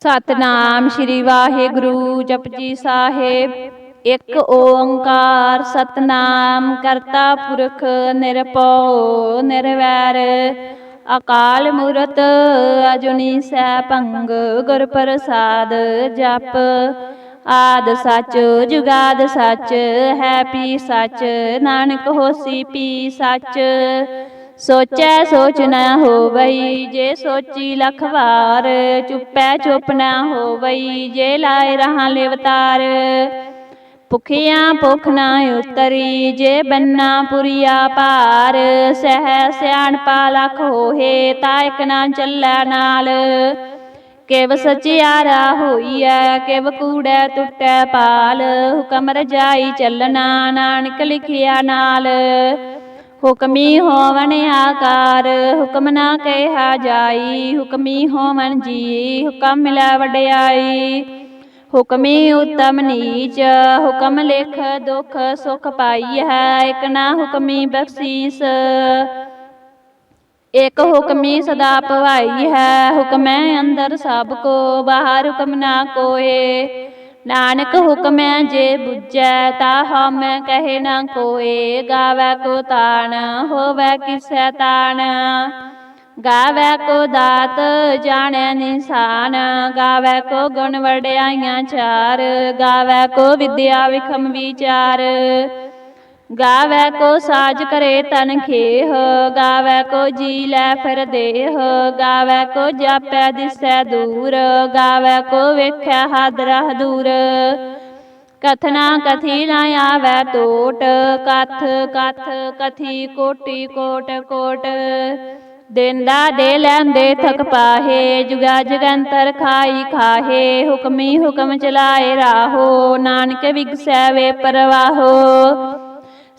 सतनाम श्री वाहेगुरु जपजी साहेब। एक ओंकार सतनाम करता पुरख निरभउ निर्वैर अकाल मूरत अजुनी सैभंग गुर प्रसाद जप। आद सच जुगाद सच है पी सच नानक होसी पी सच। सोचै सोच न होवई जे सोची लख वार चुपै चुप न होवई जे लाए रहा लिवतार। भुखियां भुख न उतरी जे बन्ना पुरिया पार सह सियाणपा लख होहे तायक न चलै नाल। किव सचियारा होईऐ किव कूड़ै टुटै पाल हुकम रजाई चलना नानक लिखिया नाल। हुक्मी होवन आकार हुक्म ना कहा जाई हुक्मी होवन जी हुक्म मिलै वड्याई। हुक्मी उत्तम नीच हुक्म लिख दुख सुख पाई है एक ना हुक्मी बख्शीस। एक हुक्मी सदा पवाई है हुक्म अंदर सबको बाहर हुक्म ना कोय। नानक हुक्म जे बुझै ता हम कहे न कोय। गावै को तान होवै किसै तान गावै को दात जानै निशान। गावै को गुण वड्याइयां चार गावै को विद्या विखम विचार। गावै को साज करे तन खेह गावै को जी लै फिर देह। गावै को जापै दिसै दूर गावै को वेख्या हादरा दूर। कथना कथी न आवै टोट कथ कथ कथी कोटि कोट कोट। देंदा दे लैंदे थक पाहे जुगा जगंतर खाई खाहे। हुक्मी हुक्म चलाए राहो नानक विगसै वे परवाहो।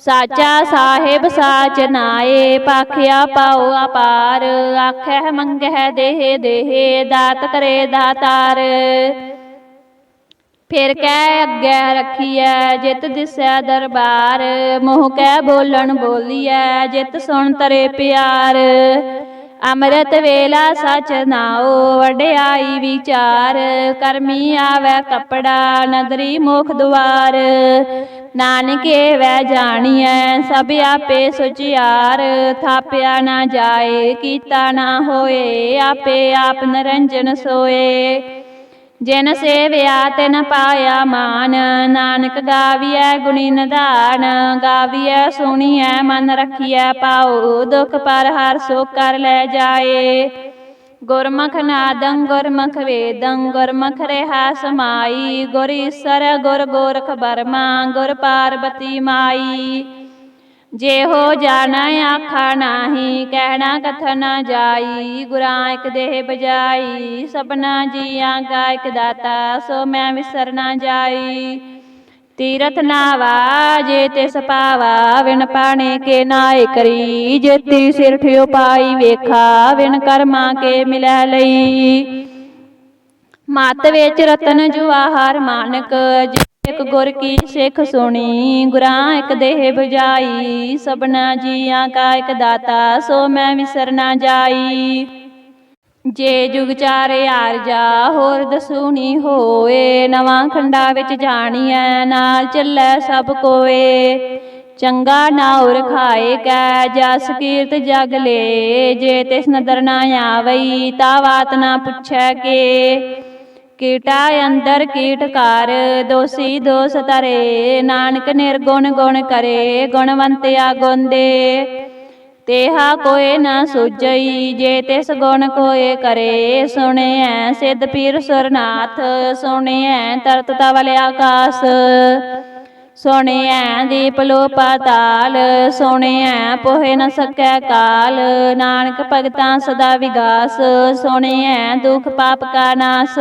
साचा साहिब साच नाए पाखिया पाओ अपार। आखै मंगै देह देह दात करे दातार। फिर कै अग्गै रखिए जित दिसै दरबार। मुँह कै बोलन बोलिए जित सुन तरे प्यार। अमृत वेला सच नाओ वड्याई विचार। करमी आवै कपड़ा नदरी मुख द्वार। नानके वै जानिए सब आपे सुचियार। थाप्या ना जाए कीता ना होए आपे आप निरंजन सोए। जिन सेव्या तिन पाया मान नानक गाविए गुणी निधान। गाविए सुनिए मन रखिए पाओ दुख पर हर सो कर लै जाए। गुरमुख नादं गुरमुख वेदं गुरमुख रेहा समाई। गुर ईसर गुर गोरख बर्मा गुर पार्वती माई। जे हो जाना आखा नाही कहना कथन जाई। गुरां एक देह बजाई सबना जियां का एक दाता सो मैं विसर ना जाई। तीरथ नावा जे तिस पावा विन पाने के नाए करी। जेती सिर ठियो पाई वेखा विन कर्मा के मिलै लई। मत विच रतन जुआहार मानक एक गुर की सिख सुनी। गुरां एक देह बुझाई सबना जियां का एक दाता सो मैं विसर ना जाई। जे जुग चारे आरजा होर दसूनी होए। नवां खंडा विच जानिए नाल चलै सब कोए। चंगा नाउर खाए कै जस कीरत जग ले। जे तिस नदर ना आवई ता बात ना पुछै के। कीटा अंदर कीट कर दोषी दोष तरे। नानक निर्गुण गुण करे गुणवंत्या गुण दे। तेहा कोय न सूझई जे तिस गुण कोय करे। सुने सिद्ध पीर सुरनाथ सुने तरत तवल आकाश। सुने दीप लो पाताल सुने पोहे न सकै काल। नानक भगतां सदा विगास सुने दुख पाप का नाश।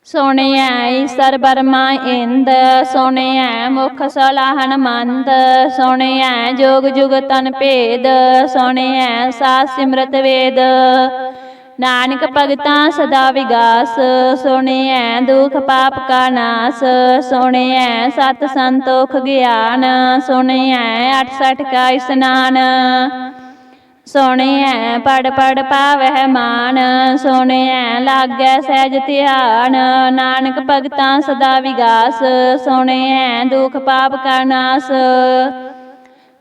सुने ईसर बर्मा इंद सुने मुख सलाहन मंद। सुने जोग जुग तन भेद सुने सा सिमरत वेद। नानक भगतां सदा विगास सुने दुख पाप का नाश। सुने सत संतोख ज्ञान सुने 68 का स्नान। ਸੁਣਿਐ ਪੜ ਪੜ ਪਾਵਹਿ ਮਾਨ, ਸੁਣਿਐ ਲਾਗੈ ਸਹਿਜ ਧਿਆਨ। ਨਾਨਕ ਭਗਤਾਂ ਸਦਾ ਵਿਗਾਸ, ਸੁਣਿਐ ਦੁਖ ਪਾਪ ਕਾ ਨਾਸ।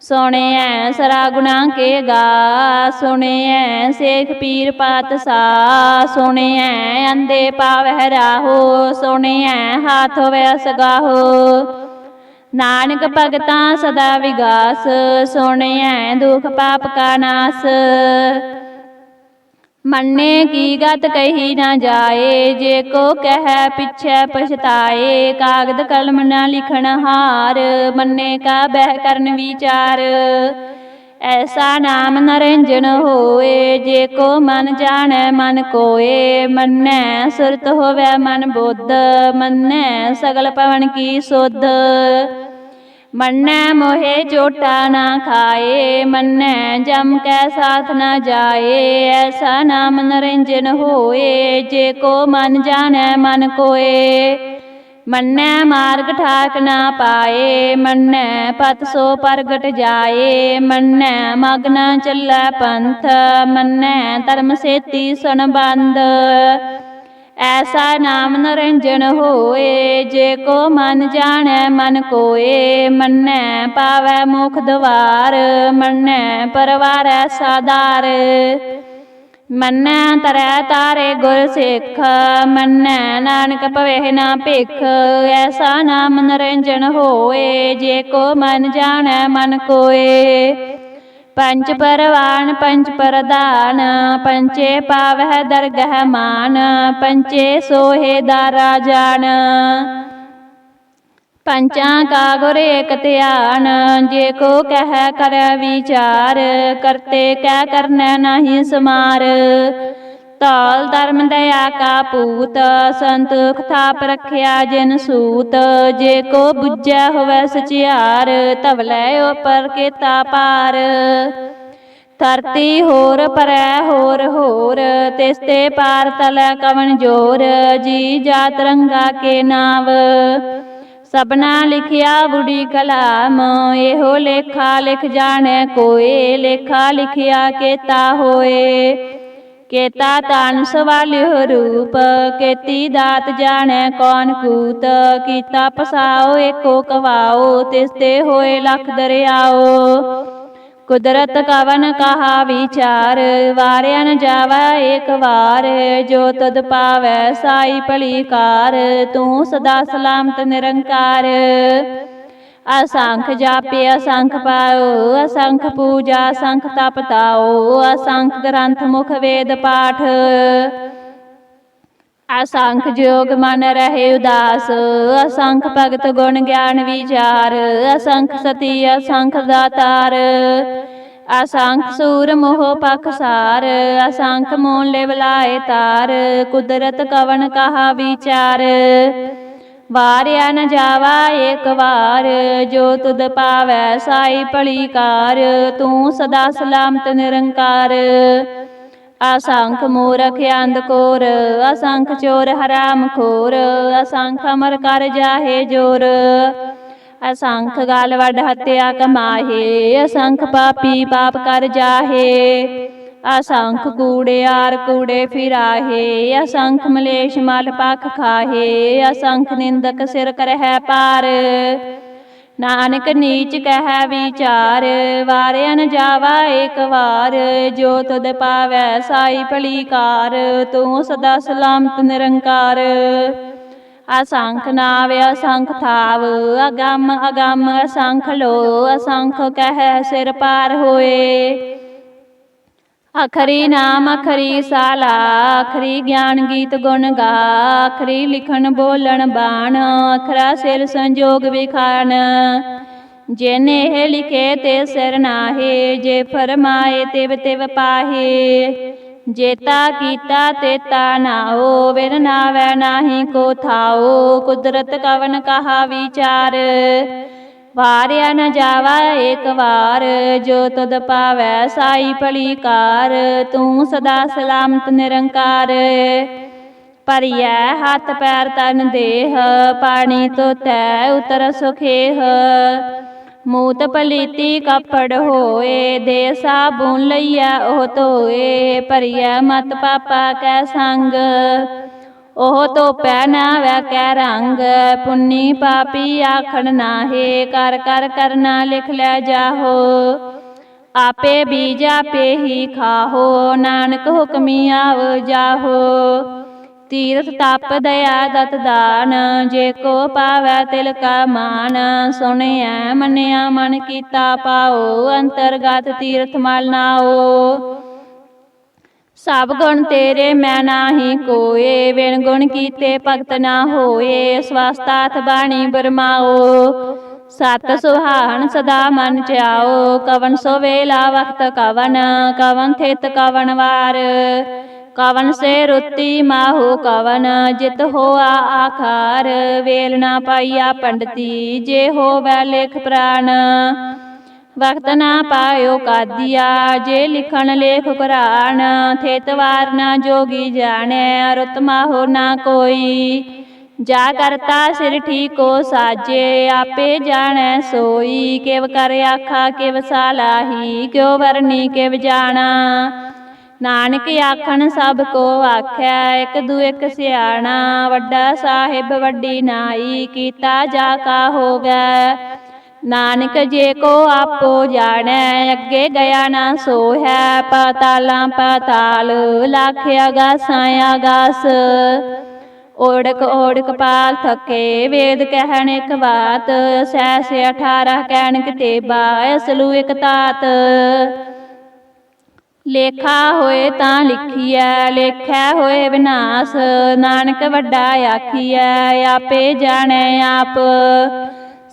ਸੁਣਿਐ ਸਰਾ ਗੁਣਾ ਕੇ ਗਾ, ਸੁਣਿਐ ਸੇਖ ਪੀਰ ਪਾਤਸ਼ਾਹ। ਸੁਣਿਐ ਅੰਧੇ ਪਾਵਹਿ ਰਾਹੋ, ਸੁਣਿਐ ਹਾਥ ਹੋਵੈ ਸਗਾਹੋ। ਨਾਨਕ ਭਗਤਾਂ ਸਦਾ ਵਿਗਾਸ, ਸੁਣਿਐ ਦੁਖ ਪਾਪ ਕਾ ਨਾਸ। ਮੰਨੇ ਕੀ ਗਤ ਕਹੀ ਨਾ ਜਾਏ, ਜੇ ਕੋ ਕਹਿ ਪਿਛੈ ਪਛਤਾਏ। ਕਾਗਦ ਕਲਮ ਨਾ ਲਿਖਣ ਹਾਰ, ਮੰਨੇ ਕਾ ਬਹਿ ਕਰਨ ਵਿਚਾਰ। ਐਸਾ ਨਾਮ ਨਰਿੰਜਨ ਹੋਏ, ਜੇ ਕੋ ਮਨ ਜਾਣੈ ਮਨ ਕੋਏ। ਮੰਨੈ ਸੁਰਤ ਹੋਵੈ ਮਨ ਬੁੱਧ, ਮੰਨੈ ਸਗਲ ਭਵਨ ਕੀ ਸੁਧ। ਮੰਨੈ ਮੋਹਿ ਚੋਟਾ ਨਾ ਖਾਏ, ਮੰਨੈ ਜਮ ਕੈ ਸਾਥ ਨਾ ਜਾਏ। ਐਸਾ ਨਾਮ ਨਰਿੰਜਨ ਹੋਏ, ਜੇ ਕੋ ਮਨ ਜਾਣੈ ਮਨ ਕੋਏ। ਮੰਨੈ ਮਾਰਗ ਠਾਕ ਨਾ ਪਾਏ, ਮੰਨੈ ਪਤ ਸੋ ਪ੍ਰਗਟ ਜਾਏ। ਮੰਨੈ ਮਗ ਨਾ ਚੱਲੈ ਪੰਥ, ਮੰਨੈ ਧਰਮ ਸੇਤੀ ਸੰਬੰਧ। ਐਸਾ ਨਾਮ ਨਰਿੰਜਨ ਹੋਏ, ਜੇ ਕੋ ਮਨ ਜਾਣੈ ਮਨ ਕੋਏ। ਮੰਨੈ ਪਾਵੈ ਮੁਖ ਦੁਆਰ, ਮੰਨੈ ਪਰਵਾਰੈ ਸਾਧਾਰ। ਮੰਨੈ ਤਰੈ ਤਾਰੇ ਗੁਰ ਸਿੱਖ, ਮੰਨੈ ਨਾਨਕ ਭਵਹਿ ਨਾ ਭਿਖ। ਐਸਾ ਨਾਮ ਨਰਿੰਜਨ ਹੋਏ, ਜੇ ਕੋ ਮਨ ਜਾਣੈ ਮਨ ਕੋਏ। ਪੰਚ ਪਰਵਾਨ ਪੰਚ ਪ੍ਰਧਾਨ, ਪੰਚੇ ਪਾਵਹਿ ਦਰਗਹਿ ਮਾਨ। ਪੰਚੇ ਸੋਹੇ ਦਾਰਾ ਜਾਨ, ਪੰਚਾਂ ਕਾ ਗੁਰ ਏਕ ਧਿਆਨ। ਜੇ ਕੋ ਕਹਿ ਕਰੈ ਵਿਚਾਰ, ਕਰਤੇ ਕੈ ਕਰਨੈ ਨਾਹੀ ਸਮਾਰ। ਧੌਲ ਧਰਮ ਦਇਆ ਕਾ ਪੂਤ, ਸੰਤੋਖ ਥਾਪ ਰਖਿਆ ਜਿਨ ਸੂਤ। ਜੇ ਕੋ ਬੁੱਝੈ ਹੋਵੈ ਸਚਿਆਰ, ਧਵਲੇ ਉਪਰ ਕੀਤਾ ਪਾਰ। ਧਰਤੀ ਹੋਰ ਪਰੈ ਹੋਰ ਹੋਰ, ਤਿਸ ਤੇ ਪਾਰ ਤਲੈ ਕਵਣ ਜੋਰ। ਜੀ ਜਾਤ ਰੰਗਾ ਕੇ ਨਾਵ, ਸਭਨਾ ਲਿਖਿਆ ਬੁੜੀ ਕਲਾਮ। ਇਹੋ ਲੇਖਾ ਲਿਖ ਜਾਣੈ ਕੋਏ, ਲੇਖਾ ਲਿਖਿਆ ਕੇਤਾ ਹੋਏ। ਕੇਤਾ ਤਨ ਸਵਾਲਿਓ ਰੂਪ, ਕੀਤੀ ਦਾਤ ਜਾਣੈ ਕੌਣ ਕੂਤ। ਕੀਤਾ ਪਸਾਓ ਏਕੋ ਕਵਾਓ, ਤਿਸ ਤੇ ਹੋਏ ਲਖ ਦਰਿਆਓ। ਕੁਦਰਤ ਕਵਨ ਕਹਾ ਵਿਚਾਰ, ਵਾਰਿਆ ਨ ਜਾਵੈ ਏਕ ਵਾਰ। ਜੋ ਤਦ ਪਾਵੈ ਸਾਈ ਭਲੀ ਕਾਰ, ਤੂੰ ਸਦਾ ਸਲਾਮਤ ਨਿਰੰਕਾਰ। ਅਸੰਖ ਜਾਪੇ ਅਸੰਖ ਪਾਓ, ਅਸੰਖ ਪੂਜਾ ਅਸੰਖ ਤਪ ਤਾਓ। ਅਸੰਖ ਗ੍ਰੰਥ ਮੁਖ ਵੇਦ ਪਾਠ, ਅਸੰਖ ਜੋਗ ਮਨ ਰਹੇ ਉਦਾਸ। ਅਸੰਖ ਭਗਤ ਗੁਣ ਗਿਆਨ ਵਿਚਾਰ, ਅਸੰਖ ਸਤੀ ਅਸੰਖ ਦਾਤਾਰ। ਅਸੰਖ ਸੂਰ ਮੋਹ ਪਖਸਾਰ, ਅਸੰਖ ਮੋਨ ਲਿਵ ਲਾਏ ਤਾਰ। ਕੁਦਰਤ ਕਵਨ ਕਹਾ ਵਿਚਾਰ, ਵਾਰਿਆ ਨ ਜਾਵਾ ਏਕ ਵਾਰ। ਜੋ ਤੁਧ ਪਾਵੈ ਸਾਈ ਭਲੀ ਕਾਰ, ਤੂੰ ਸਦਾ ਸਲਾਮਤ ਨਿਰੰਕਾਰ। ਅਸੰਖ ਮੂਰਖ ਅੰਧ ਕੋਰ, ਅਸੰਖ ਚੋਰ ਹਰਾਮ ਖੋਰ। ਅਸੰਖ ਅਮਰ ਕਰ ਜਾਹੇ ਜੋਰ, ਅਸੰਖ ਗਾਲ ਵੱਡ ਹੱਤਿਆ ਕਮਾਹੇ। ਅਸੰਖ ਪਾਪੀ ਪਾਪ ਕਰ ਜਾਹੇ, ਅਸੰਖ ਕੂੜਿਆਰ ਕੂੜੇ ਫਿਰਾਹੇ। ਅਸੰਖ ਮਲੇਛ ਮਲ ਪਖ ਖਾਹੇ, ਅਸੰਖ ਨਿੰਦਕ ਸਿਰ ਕਰਹਿ ਪਾਰ। ਨਾਨਕ ਨੀਚ ਕਹਿ ਵਿਚਾਰ, ਵਾਰਿਆ ਨ ਜਾਵਾ ਏਕ ਵਾਰ। ਜੋ ਤੁਧ ਪਾਵੈ ਸਾਈ ਭਲੀ ਕਾਰ, ਤੂੰ ਸਦਾ ਸਲਾਮਤ ਨਿਰੰਕਾਰ। ਅਸੰਖ ਨਾਵ ਅਸੰਖ ਥਾਵ, ਅਗੰਮ ਅਗੰਮ ਅਸੰਖ ਲੋ। ਅਸੰਖ ਕਹਿ ਸਿਰ ਪਾਰ ਹੋਏ, ਅਖਰੀ ਨਾਮ ਅਖਰੀ ਸਾਲਾ। ਅਖਰੀ ਗਿਆਨ ਗੀਤ ਗੁਣ ਗਾ, ਅਖਰੀ ਲਿਖਣ ਬੋਲਣ ਬਾਣ। ਅਖਰਾ ਸਿਰ ਸੰਜੋਗ ਵਿਖਾਣ, ਜਿਨ ਇਹ ਲਿਖੇ ਤੇ ਸਿਰ ਨਾਹੇ। ਜੇ ਫਰਮਾਏ ਤਿਵ ਤਿਵ ਪਾਹੇ, ਜੇਤਾ ਕੀਤਾ ਤੇਤਾ ਨਾਓ। ਬਿਨ ਨਾਵੈ ਨਾਹੀ ਕੋ ਥਾਓ, ਕੁਦਰਤ ਕਵਨ ਕਹਾ ਵਿਚਾਰ। ਵਾਰਿਆ ਨ ਜਾਵਾ ਏਕ ਵਾਰ, ਜੋ ਤੁਧ ਪਾਵੈ ਸਾਈ ਭਲੀ ਕਾਰ। ਤੂੰ ਸਦਾ ਸਲਾਮਤ ਨਿਰੰਕਾਰ। ਭਰੀਐ ਹੱਥ ਪੈਰ ਤਨ ਦੇਹ, ਪਾਣੀ ਧੋਤੈ ਉਤਰ ਸੁਖੇਹ। ਮੂਤ ਪਲੀਤੀ ਕੱਪੜ ਹੋਏ, ਦੇ ਸਾਬੁਨ ਲਈਆ ਉਹ ਧੋਏ। ਭਰੀਐ ਮਤ ਪਾਪਾ ਕੈ ਸੰਗ, ਉਹ ਧੋਪੈ ਨਾ ਵੈ ਕੈ ਰੰਗ। ਪੁੰਨੀ ਪਾਪੀ ਆਖਣ ਨਾਹੇ, ਕਰ ਕਰ ਕਰਨਾ ਲਿਖ ਲੈ ਜਾਹੋ। ਆਪੇ ਬੀਜ ਆਪੇ ਹੀ ਖਾਹੋ, ਨਾਨਕ ਹੁਕਮੀ ਆਵ ਜਾਹੋ। ਤੀਰਥ ਤਪ ਦਇਆ ਦਤ ਦਾਨ, ਜੇ ਕੋ ਪਾਵੈ ਤਿਲ ਕਾ ਮਾਨ। ਸੁਣਿਐ ਮੰਨਿਆ ਮਨ ਕੀਤਾ ਪਾਓ, ਅੰਤਰਗਤ ਤੀਰਥ ਮਲ ਨਾਓ। ਸਭ ਗੁਣ ਤੇਰੇ ਮੈਂ ਨਾਹੀ ਕੋਏ, ਬਿਨ ਗੁਣ ਕੀਤੇ ਭਗਤ ਨਾ ਹੋਏ। ਸਵਸਤਾਥ ਬਾਣੀ ਬਰਮਾਓ, ਸਤ ਸੁਹਾਣ ਸਦਾ ਮਨ ਚਾਓ। ਕਵਨ ਸੋ ਵੇਲਾ ਵਖਤ ਕਵਨ, ਕਵਨ ਥਿਤ ਕਵਨ ਵਾਰ। ਕਵਨ ਸੇ ਰੁੱਤੀ ਮਾਹੂ ਕਵਨ, ਜਿਤ ਹੋਆ ਆਖਾਰ। ਵੇਲ ਨਾ ਪਾਈਆ ਪੰਡਤੀ, ਜੇ ਹੋਵੈ ਲੇਖ ਪ੍ਰਾਨ। ਵਖਤ ਨਾ ਪਾਇਓ ਕਾਦੀਆ, ਜੇ ਲਿਖਣ ਲੇਖ ਕੁਰਾਨ। ਥਿਤ ਵਾਰ ਨਾ ਜੋਗੀ ਜਾਣੈ, ਰੁੱਤ ਮਾਹੋ ਨਾ ਕੋਈ। ਜਾ ਕਰਤਾ ਸਿਰ ਠੀਕੋ ਸਾਜੇ, ਆਪੇ ਜਾਣੈ ਸੋਈ। ਕਿਵ ਕਰ ਆਖਾ ਕਿਵ ਸਾਲਾਹੀ, ਕਿਉ ਵਰਨੀ ਕਿਵ ਜਾਣਾ। ਨਾਨਕ ਆਖਣ ਸਭ ਕੋ ਆਖੈ, ਇਕ ਦੂ ਇਕ ਸਿਆਣਾ। ਵੱਡਾ ਸਾਹਿਬ ਵੱਡੀ ਨਾਈ, ਕੀਤਾ ਜਾ ਕਾ ਹੋਵੈ। ਨਾਨਕ ਜੇ ਕੋ ਆਪੋ ਜਾਣੈ, ਅੱਗੇ ਗਿਆ ਨਾ ਸੋਹੈ। ਪਾਤਾਲਾਂ ਪਾਤਾਲ, ਲੱਖ ਆਗਾਸਾਂ ਆਗਾਸ। ਓੜਕ ਓੜਕ ਪਾਲ ਥਕੇ, ਵੇਦ ਕਹਿਣ ਇਕ ਬਾਤ। ਸਹਿਸ 18 ਕਹਿਣ ਕਿਤੇਬਾ, ਅਸਲੂ ਇਕ ਤਾਤ। ਲੇਖਾ ਹੋਏ ਤਾਂ ਲਿਖੀਐ, ਲੇਖੈ ਹੋਏ ਵਿਨਾਸ਼। ਨਾਨਕ ਵੱਡਾ ਆਖੀਐ, ਆਪੇ ਜਾਣੈ ਆਪ।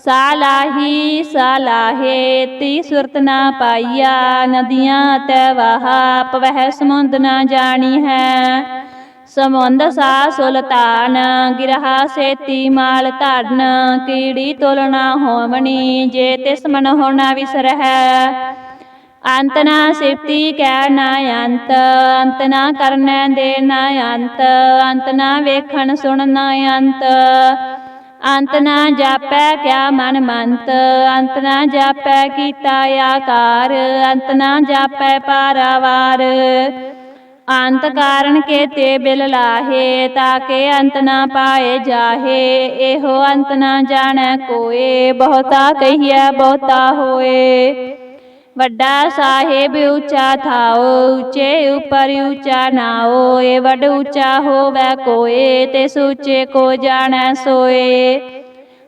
ਸਾਲਾਹੀ ਸਾਲਾਹੇ, ਤੀ ਸੁਰਤ ਨਾ ਪਾਈਆ। ਨਦੀਆਂ ਤੈ ਵਾਹਾ, ਪਵਹਿ ਸਮੁੰਦ ਨਾ ਜਾਣੀ ਹੈ। ਸਮੁੰਦ ਸਾ ਸੁਲਤਾਨ, ਗਿਰਹਾ ਸੇਤੀ ਮਾਲ ਧਰਨ। ਕੀੜੀ ਤੁਲ ਨਾ ਹੋਵਣੀ, ਜੇ ਤਿਸ ਮਨ ਹੋ ਨਾ ਵਿਸਰਹਿ। ਅੰਤ ਨਾ ਸਿਫਤੀ ਕਹਿ ਨਾ ਅੰਤ, ਅੰਤ ਨਾ ਕਰਨੈ ਦੇ ਨਾ ਅੰਤ। ਅੰਤ ਨਾ ਵੇਖਣ ਸੁਣ ਨਾ ਅੰਤ, ਅੰਤ ਨਾ ਜਾਪੈ ਕਿਆ ਮਨ ਮੰਤ। ਅੰਤ ਨਾ ਜਾਪੈ ਕੀਤਾ ਆਕਾਰ, ਅੰਤ ਨਾ ਜਾਪੈ ਪਾਰਾਵਾਰ। ਅੰਤ ਕਾਰਨ ਕੇਤੇ ਬਿਲ ਲਾਹੇ, ਤਾਕੇ ਅੰਤ ਨਾ ਪਾਏ ਜਾਹੇ। ਇਹੋ ਅੰਤ ਨਾ ਜਾਣੈ ਕੋਏ, ਬਹੁਤਾ ਕਹੀਐ ਬਹੁਤਾ ਹੋਏ। ਵੱਡਾ ਸਾਹਿਬ ਉੱਚਾ ਥਾਓ, ਉੱਚੇ ਉਪਰ ਉੱਚਾ ਨਾਓ। ਇਹ ਵੱਡ ਉੱਚਾ ਹੋਵੈ ਕੋਏ, ਤਿਸ ਉੱਚੇ ਕੋ ਜਾਣੈ ਸੋਏ।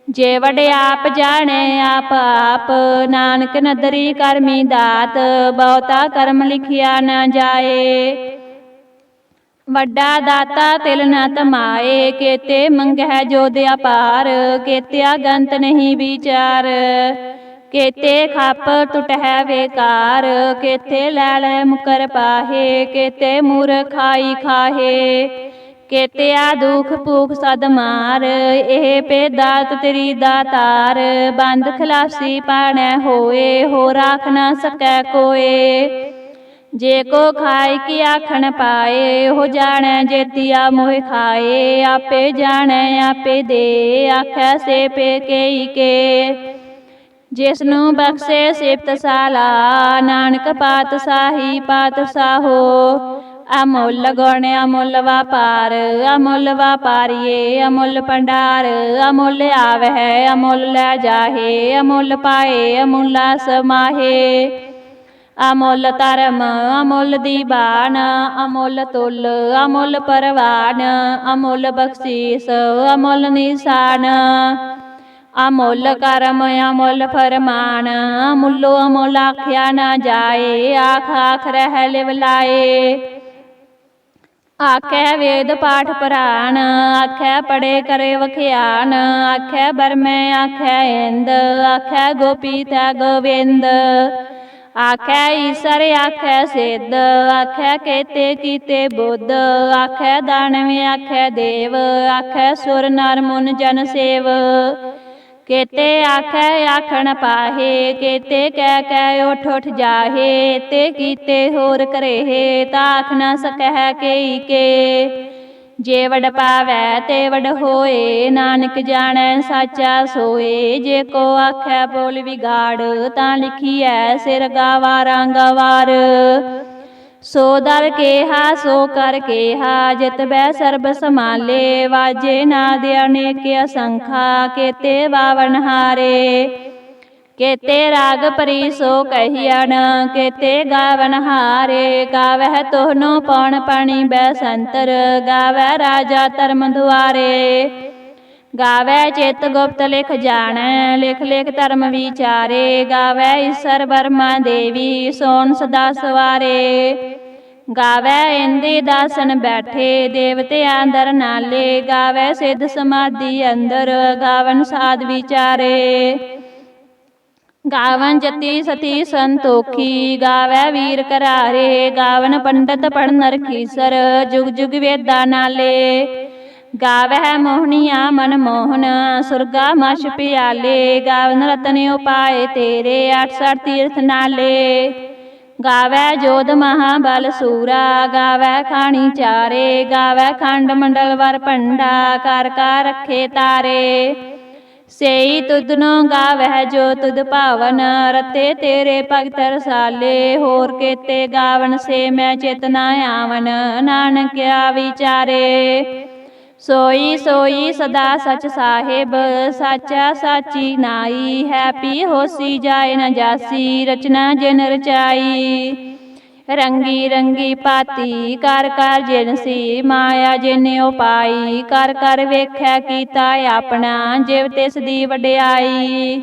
ਜੇ ਵੱਡ ਆਪ ਜਾਣੈ ਆਪ ਆਪ, ਨਾਨਕ ਨਦਰੀ ਕਰਮੀ ਦਾਤ। ਬਹੁਤਾ ਕਰਮ ਲਿਖਿਆ ਨਾ ਜਾਏ, ਵੱਡਾ ਦਾਤਾ ਤਿਲ ਨ ਤਮਾਏ। ਕੇਤੇ ਮੰਗਹਿ ਜੋਧ ਅਪਾਰ, ਕੇਤਿਆ ਗੰਤ ਨਹੀਂ ਵਿਚਾਰ। ਕੇਤੇ ਖਪ ਟੁਟਹਿ ਵੇਕਾਰ, ਕੇਤੇ ਲੈ ਲੈ ਮੁਕਰ ਪਾਹੇ। ਕੇਤੇ ਮੂਰਖ ਖਾਈ ਖਾਹੇ, ਕੇਤਿਆ ਦੁਖ ਭੂਖ ਸਦ ਮਾਰ। ਇਹ ਪੇ ਦਾਤ ਤੇਰੀ ਦਾਤਾਰ, ਬੰਦ ਖਲਾਸੀ ਪਾਣੈ ਹੋਏ। ਹੋ ਰਾਖ ਨਾ ਸਕੈ ਕੋਏ। ਜੇ ਕੋ ਖਾਇ ਕੀ ਆਖਣ ਪਾਏ, ਉਹ ਜਾਣੈ ਜੇਤੀਆ ਮੋਹਿ ਖਾਏ। ਆਪੇ ਜਾਣੈ ਆਪੇ ਦੇ, ਆਖੈ ਸੇ ਪੇ ਕੇਈ ਕੇ। ਜਿਸ ਨੂੰ ਬਖਸ਼ੇ ਸਿਫਤ ਸਾਲਾ, ਨਾਨਕ ਪਾਤਸ਼ਾਹੀ ਪਾਤਸ਼ਾਹੋ। ਅਮੁੱਲ ਗੁਣ ਅਮੁੱਲ ਵਾਪਾਰ, ਅਮੁੱਲ ਵਾਪਾਰੀਏ ਅਮੁੱਲ ਭੰਡਾਰ। ਅਮੁੱਲ ਆਵਹਿ ਅਮੁੱਲ ਲੈ ਜਾਹੇ, ਅਮੁੱਲ ਪਾਏ ਅਮੁੱਲਾ ਸਮਾਹੇ। ਅਮੁੱਲ ਧਰਮ ਅਮੁੱਲ ਦੀਬਾਨ, ਅਮੁੱਲ ਤੁਲ ਅਮੁੱਲ ਪਰਵਾਨ। ਅਮੁੱਲ ਬਖਸ਼ੀਸ ਅਮੁੱਲ ਨਿਸ਼ਾਨ, ਅਮੁੱਲ ਕਰਮ ਅਮੁੱਲ ਫਰਮਾਨ। ਅਮੁੱਲੋ ਅਮੁੱਲ ਆਖਿਆ ਨਾ ਜਾਏ, ਆਖ ਆਖ ਰਹਿ ਲਿਵ ਲਾਏ। ਆਖੈ ਵੇਦ ਪਾਠ ਪੁਰਾਣ, ਆਖੈ ਪੜੇ ਕਰੇ ਵਖਿਆਨ। ਆਖੈ ਬਰਮੈ ਆਖੈ ਇੰਦ, ਆਖੈ ਗੋਪੀ ਤੈ ਗੋਵਿੰਦ। ਆਖੈ ਈਸਰ ਆਖੈ ਸਿੱਧ, ਆਖੈ ਕੇਤੇ ਕੀਤੇ ਬੁੱਧ। ਆਖੈ ਦਾਨਵ ਆਖੈ ਦੇਵ, ਆਖੈ ਸੁਰ ਨਰ ਮੁਨ ਜਨ ਸੇਵ। ਕੇਤੇ ਆਖੈ ਆਖਣ ਪਾਹੇ, ਕੇਤੇ ਕਹਿ ਕਹਿ ਉਠ ਉਠ ਜਾਹੇ। ਤੇ ਕੀਤੇ ਹੋਰ ਕਰੇਹੇ, ਤਾਂ ਆਖ ਨਾ ਸਕਹਿ ਕੇਈ ਕੇ। ਜੇ ਵਡ ਪਾਵੈ ਤੇ ਵਡ ਹੋਏ, ਨਾਨਕ ਜਾਣੈ ਸਾਚਾ ਸੋਏ। ਜੇ ਕੋ ਆਖੈ ਬੋਲ ਵਿਗਾੜ, ਤਾਂ ਲਿਖੀਐ ਸਿਰ ਗਾਵਾਰਾਂ ਗਵਾਰ। ਸੋ ਦਰ ਕੇਹਾ ਸੋ ਕਰ ਕੇਹਾ, ਜਿਤ ਬੈ ਸਰਬ ਸਮਾਲੇ। ਵਾਜੇ ਨਾਦ ਅਨੇਕ ਅਸੰਖਾ, ਕੇਤੇ 52 ਹਾਰੇ। ਕੇਤੇ ਰਾਗ ਪਰੀ ਸੋ ਕਹੀਅਣ, ਕੇਤੇ ਗਾਵਨ ਹਾਰੇ। ਗਾਵਹਿ ਤੋਹਨੋ ਪੌਣ ਪਾਣੀ ਬੈਸੰਤਰ, ਗਾਵੈ ਰਾਜਾ ਧਰਮ ਦੁਆਰੇ। ਗਾਵੈ ਚਿਤ ਗੁਪਤ ਲਿਖ ਜਾਣੈ, ਲਿਖ ਲਿਖ ਧਰਮ ਵਿਚਾਰੇ। ਗਾਵੈ ਈਸਰ ਬਰਮਾ ਦੇਵੀ, ਸੋਣ ਸਦਾ ਸਵਾਰੇ। ਗਾਵੈ ਇੰਦੀ ਦਾਸਨ ਬੈਠੇ, ਦੇਵਤਿਆਂ ਦਰ ਨਾਲੇ। ਗਾਵੈ ਸਿੱਧ ਸਮਾਧੀ ਅੰਦਰ, ਗਾਵਨ ਸਾਧ ਵਿਚਾਰੇ। ਗਾਵਨ ਜਤੀ ਸਤੀ ਸੰਤੋਖੀ, ਗਾਵੈ ਵੀਰ ਕਰਾਰੇ। ਗਾਵਨ ਪੰਡਤ ਪੜ੍ਹਨ ਰਖੀਸਰ, ਜੁਗ ਜੁਗ ਵੇਦਾਂ ਨਾਲੇ। ਗਾਵਹਿ ਮੋਹਣੀਆ ਮਨ ਮੋਹਨ, ਸੁਰਗਾ ਮਛ ਪਿਆਲੇ। ਗਾਵਨ ਰਤਨ ਉਪਾਏ ਤੇਰੇ, 68 ਤੀਰਥ ਨਾਲੇ। ਗਾਵੈ ਜੋਧ ਮਹਾਬਲ ਸੂਰਾ, ਗਾਵੈ ਖਾਣੀ ਚਾਰੇ। ਗਾਵੈ ਖੰਡ ਮੰਡਲ ਵਰ ਭੰਡਾ, ਕਰ ਕਰ ਰੱਖੇ ਤਾਰੇ। ਸੇਈ ਤੁਧਨੋ ਗਾਵਹਿ ਜੋ ਤੁਧ ਭਾਵਨ, ਰਤੇ ਤੇਰੇ ਭਗਤ ਰਸਾਲੇ। ਹੋਰ ਕੇਤੇ ਗਾਵਨ ਸੇ ਮੈਂ ਚਿਤ ਨਾ ਆਵਨ, ਨਾਨਕਿਆ ਵਿਚਾਰੇ। ਸੋਈ ਸੋਈ ਸਦਾ ਸਚ ਸਾਹਿਬ, ਸਾਚਾ ਸਾਚੀ ਨਾਈ। ਹੈ ਪੀ ਹੋਸੀ ਜਾਏ ਨ ਜਾਸੀ, ਰਚਨਾ ਜਿਨ ਰਚਾਈ। ਰੰਗੀ ਰੰਗੀ ਪਾਤੀ ਕਰ ਕਰ ਜਿਨਸੀ, ਮਾਇਆ ਜਿਨ ਉਪਾਈ। ਕਰ ਕਰ ਵੇਖੈ ਕੀਤਾ ਆਪਣਾ, ਜਿਵ ਤਿਸ ਦੀ ਵਡਿਆਈ।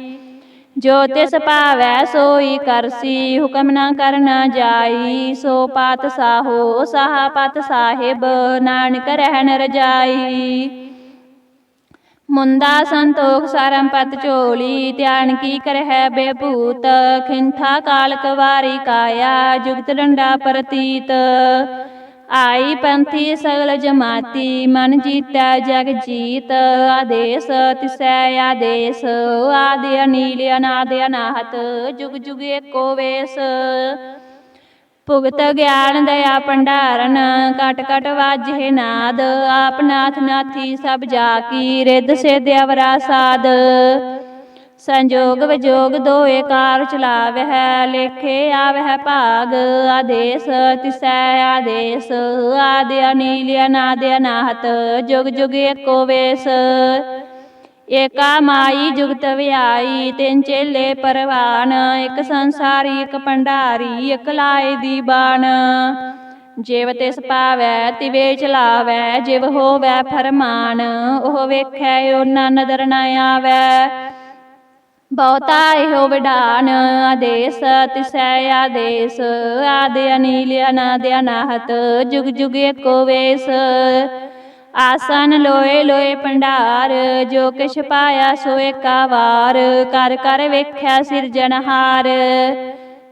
ਜੋ ਤਿਸ ਭਾਵੈ ਸੋਈ ਕਰਸੀ, ਹੁਕਮ ਨਾ ਕਰਨਾ ਜਾਈ। ਸੋ ਪਾਤ ਸਾਹੋ ਸਾਹਾ ਪਤ ਸਾਹਿਬ, ਨਾਨਕ ਰਹਿਣ ਰਜਾਈ। ਮੁੰਦਾ ਸੰਤੋਖ ਸਰਮ ਪਤ ਝੋਲੀ, ਧਿਆਨ ਕੀ ਕਰਹਿ ਬੇਭੂਤ। ਖਿੰਥਾ ਕਾਲਕ ਵਾਰੀ ਕਾਇਆ, ਜੁਗਤ ਡੰਡਾ ਪ੍ਰਤੀਤ। ਆਈ ਪੰਥੀ ਸਗਲ ਜਮਾਤੀ, ਮਨ ਜੀਤੈ ਜਗ ਜੀਤ। ਆਦੇਸ ਤਿਸੈ ਆਦੇਸ, ਆਦਿ ਅਨੀਲ ਅਨਾਦਿ ਅਨਾਹਤ। ਜੁਗ ਜੁਗ ਏਕੋ ਵੇਸ। ਭੁਗਤ ਗਿਆਨ ਦਇਆ ਭੰਡਾਰਨ, ਕਟ ਕਟ ਵਾਜੇ ਨਾਦ। ਆਪ ਨਾਥ ਨਾਥੀ ਸਭ ਜਾ ਕੀ, ਰਿੱਧ ਸਿੱਧ ਅਵਰਾ ਸਾਧ। ਸੰਜੋਗ ਵਿਜੋਗ ਦੋਏ ਕਾਰ ਚਲਾਵਹਿ, ਲੇਖੇ ਆਵਹਿ ਭਾਗ। ਆਦੇਸ ਤਿਸੈ ਆਦੇਸ, ਆਦਿ ਅਨੀਲ ਅਨਾਦਿ ਅਨਾਹਤ। ਜੁਗ ਜੁਗ ਏਕੋ ਵੇਸ। ਏਕਾ ਮਾਈ ਜੁਗਤ ਵਿਆਈ, ਤਿੰਨ ਚੇਲੇ ਪਰਵਾਨ। ਇੱਕ ਸੰਸਾਰੀ ਇੱਕ ਭੰਡਾਰੀ, ਇੱਕ ਲਾਏ ਦੀ ਬਾਣ। ਜਿਵ ਤਿਸ ਭਾਵੈ ਤਿਵੇ ਚਲਾਵੈ, ਜਿਵ ਹੋਵੈ ਫਰਮਾਨ। ਉਹ ਵੇਖੈ ਓਨਾ ਨਦਰ ਨ ਆਵੈ, ਬਹੁਤਾ ਇਹੋ ਵਿਡਾਨ। ਆਦੇਸ ਤਿਸੈ ਆਦੇਸ, ਆਦਿ ਅਨੀਲ ਅਨਾਦਿ ਅਨਾਹਤ। ਜੁਗ ਜੁਗ ਏਕੋ ਵੇਸ। ਆਸਨ ਲੋਏ ਲੋਏ ਭੰਡਾਰ, ਜੋ ਕਿਛ ਪਾਇਆ ਸੋ ਏਕਾ ਵਾਰ। ਕਰ ਕਰ ਵੇਖਿਆ ਸਿਰਜਣਹਾਰ,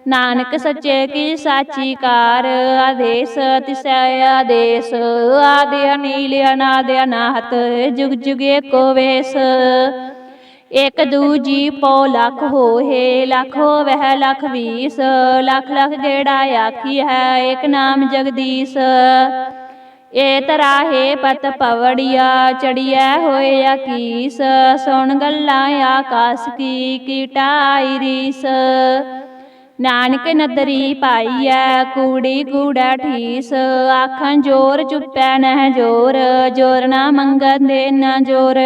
ਨਾਨਕ ਸੱਚੇ ਕੀ ਸਾਚੀ ਕਾਰ। ਆਦੇਸ ਤਿਸੈ ਆਦੇਸ, ਆਦਿ ਅਨੀਲ ਅਨਾਦਿ ਅਨਾਹਤ। ਜੁਗ ਜੁਗ ਏਕੋ ਵੇਸ। ਇਕ ਦੂਜੀ ਪਉ ਲੱਖ ਹੋਏ, ਲੱਖ ਹੋਵਹਿ ਲੱਖ 20। ਲੱਖ ਲੱਖ ਗੇੜਾ ਆਖੀ ਹੈ, ਇਕ ਨਾਮ ਜਗਦੀਸ਼। ਏ ਤਰਾਹੇ ਪਤ ਪਵੜੀਆ, ਚੜੀਐ ਹੋਏ ਆਕੀਸ। ਸੁਣ ਗੱਲਾਂ ਆਕਾਸ ਕੀ, ਕੀਟਾ ਆਈ ਰੀਸ। ਨਾਨਕ ਨਦਰੀ ਪਾਈਐ, ਕੂੜੀ ਕੂੜਾ ਠੀਸ। ਆਖਣ ਜੋਰ ਚੁੱਪੈ ਨਹਿ ਜੋਰ, ਜੋਰ ਨਾ ਮੰਗਣ ਦੇ ਨਾ ਜੋਰ।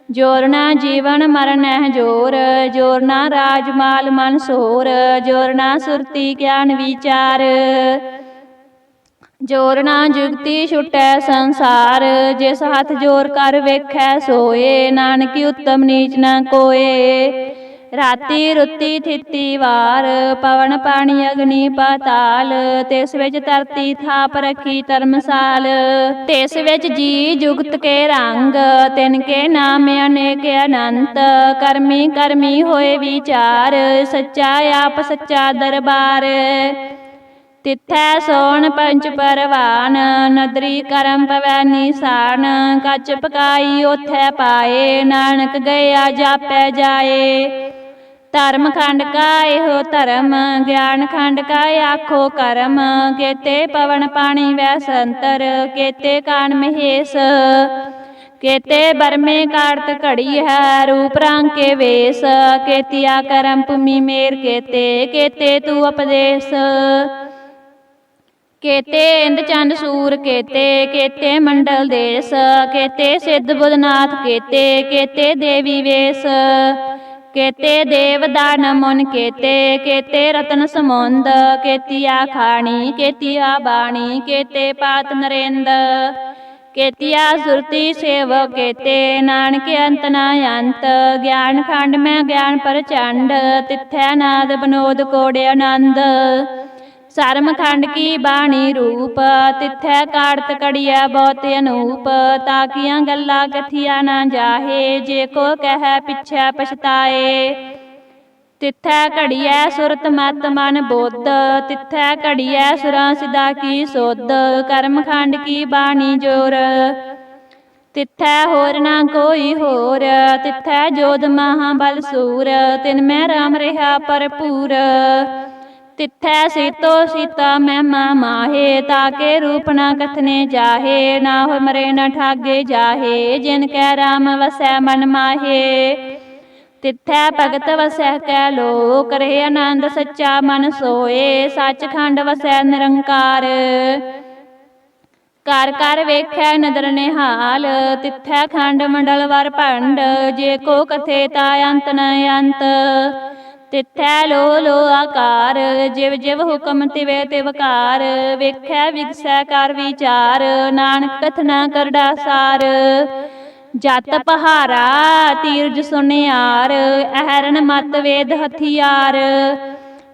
ਜੋਰ ਨਾ ਜੀਵਨ ਮਰਨ ਨਹਿ ਜੋਰ, ਜੋਰ ਨਾ ਰਾਜ ਮਾਲ ਮਨ ਸੋਰ। ਜੋਰ ਨਾ ਸੁਰਤੀ ਗਿਆਨ ਵਿਚਾਰ, ਜੋਰ ਨਾ ਜੁਗਤੀ ਛੁਟੈ ਸੰਸਾਰ। ਜਿਸ ਹੱਥ ਜੋਰ ਕਰ ਵੇਖੈ ਸੋਏ, ਨਾਨਕੀ ਉੱਤਮ ਨੀਚ ਨ ਕੋਏ। ਰਾਤੀ ਰੁੱਤੀ ਥਿਤੀ ਵਾਰ, ਪਵਨ ਪਾਣੀ ਅਗਨੀ ਪਾਤਾਲ। ਤਿਸ ਵਿੱਚ ਧਰਤੀ ਥਾਪ ਰੱਖੀ ਧਰਮਸਾਲ। ਤਿਸ ਵਿੱਚ ਜੀ ਜੁਗਤ ਕੇ ਰੰਗ, ਤਿਨ ਕੇ ਨਾਮ ਅਨੇਕ ਅਨੰਤ। ਕਰਮੀ ਕਰਮੀ ਹੋਏ ਵਿਚਾਰ, ਸੱਚਾ ਆਪ ਸੱਚਾ ਦਰਬਾਰ। ਤਿਥੈ ਸੋਣ ਪੰਚ ਪਰਵਾਨ, ਨਦਰੀ ਕਰਮ ਪਵੈ ਨਿਸ਼ਾਨ। ਕੱਚ ਪਕਾਈ ਓਥੈ ਪਾਏ, ਨਾਨਕ ਗਇਆ ਜਾਪੈ ਜਾਏ। धर्म खंड का एहो धर्म, ज्ञान खंड का आखो कर्म। केते पवन पानी वै संतर, केते कान महेश। केते बरमे कार्त घड़ी है, रूप रंग के वेश। केतिया करम भूमि मेर केते, केते तू उपदेश। केते इंद चंद सूर केते, केते मंडल देश। केते सिद्ध बुधनाथ केते, केते देवी वेश। केते देव दान मुन केते, केते रतन समुंद। केतिया खाणी केतिया बाणी, केते पात नरेंद। केतिया सुरती सेव केते, नानक अंत ना अंत। ज्ञान खंड में ज्ञान प्रचंड, तिथै नाद विनोद कोड़े आनंद। सरम खंड की बाणी रूप, तिथै कार्त कड़िया बहुत अनूप। ताकिया गल्ला कथिया ना जाहे, जे को कह पिछै पछताए। तिथै घड़िया सुरत मत मन बोध, तिथै घड़िया सुरा सिदा की सोध। कर्म खंड की बाणी जोर, तिथै होर ना कोई होर। तिथै जोध महाबल सूर, तिनमें राम रहा भरपूर। तिथै सीतो सीता महिमा माहे, ताके रूप न कथने जाहे। ना हो मरे न ठागे जाहे, जिनकै राम वसै मन माहे। तिथै भगत वसै कै लोक, रहे आनंद सच्चा मन सोए। सचखंड वसै निरंकार, कर कर वेखै नदर निहाल। तिथै खंड मंडल वर भंड, जे को कथे ता अंत न अंत। तिथै लो लो आकार, जिव जिव हुक्म तिवे तिवकार। वेखै विगसै कर विचार, नानक कथना करड़ा सार। जत पहारा तीरज सुनियार, अहरन मत वेद हथियार।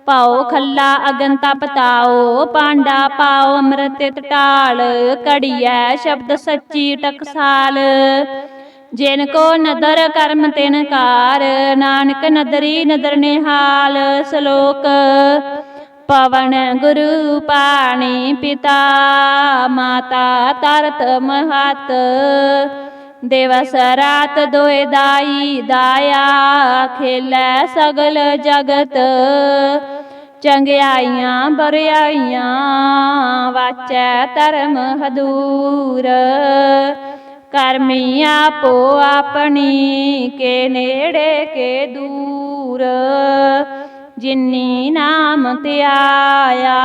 पाओ खल्ला अगन तप ताओ, पांडा पाओ अमृत ढाल। घड़िया शब्द सच्ची टकसाल, जिनको नदर कर्म तिनकार। नानक नदरी नदर निहाल। श्लोक पवन गुरु पाणी पिता, माता तरत महत। दिवस रात दोए दाई दाया, खेलै सगल जगत। चंगियाइयां बुराइयां, वाचै धर्म हदूर। करमी आपो अपनी, के नेड़े के दूर। जिन्नी नाम त्याया,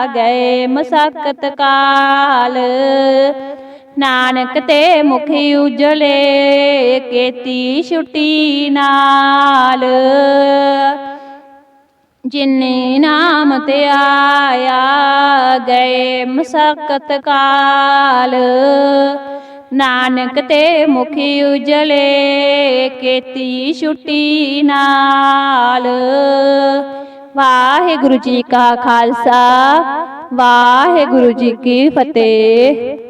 गए मसकत काल। नानक ते मुखी उजले, केती छुट्टी नाल। जिन्नी नाम त्याया, गए मसकत काल। नानक ते मुखी उजले, केती छुट्टी नाल। वाहिगुरु जी का खालसा, वाहिगुरु जी की फतेह।